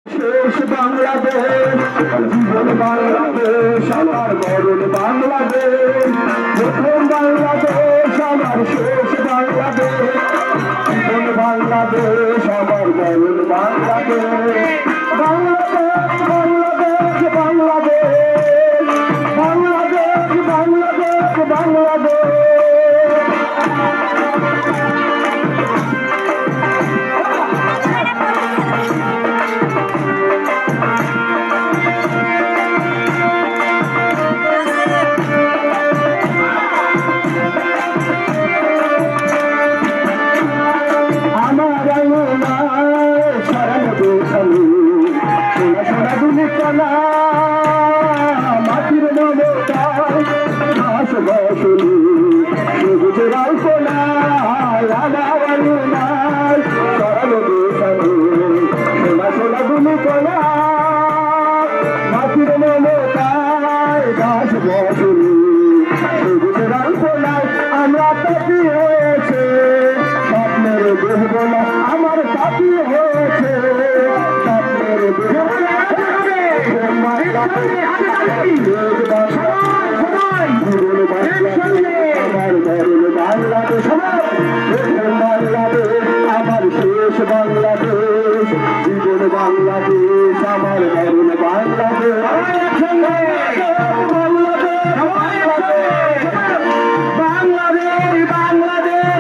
শেষ বাংলাদেশ জীবন বাংলাদেশ আমার মরণ বাংলাদেশ প্রথম বাংলাদেশ আমার শেষ বাংলাদেশ জীবন বাংলাদেশ আমার মরণ বাংলাদেশ বাংলাদেশ বাংলাদেশ বাংলাদেশ বাংলাদেশ বাংলাদেশ বাংলাদেশ মাটির মমতায় ঘাস বসলি সবুজ রাইফোনায় আলাওয়ালুনায় সরল দেশালু সোনা সোনা গুলি কোলা মাটির মমতায় ঘাস বসলি সবুজ রাইফোনায় আমরা তাকি হয়েছে স্বপ্নের দেহবলা আমার তাকি হয়েছে স্বপ্নের দেহবলা আমার শেষ বাংলাদেশ জীবন বাংলাদেশ আমার মরণ বাংলাদেশ বাংলাদেশ বাংলাদেশ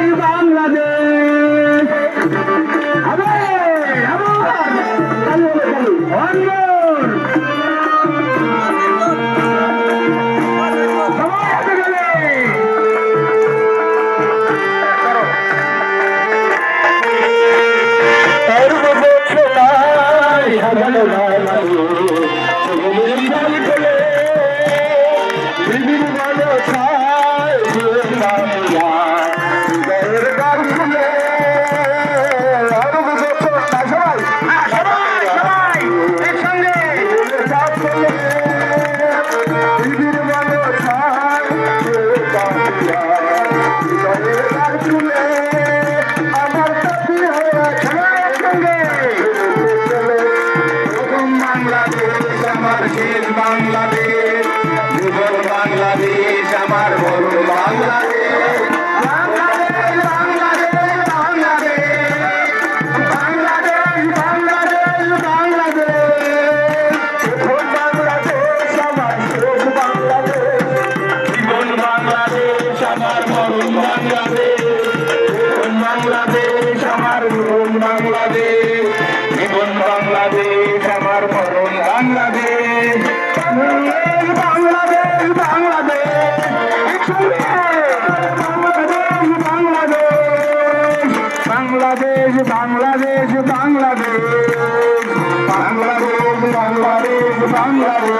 বাংলাদেশ বাংলাদেশ জীবন বাংলাদেশ আমার বড় বাংলাদেশ বাংলাদেশ বাংলাদেশ বাংলাদেশ বাংলাদেশ বাংলাদেশ বাংলাদেশ আমার শেষ বাংলাদেশ জীবন বাংলাদেশ আমার বড় বাংলাদেশ বাংলাদেশ আমার বড় বাংলাদেশ জীবন বাংলাদেশ আমার বড় বাংলাদেশ বাংলাদেশ বাংলাদেশ বাংলাদেশ বাংলাদেশ বাংলাদেশ বাংলাদেশ বাংলাদেশ বাংলাদেশ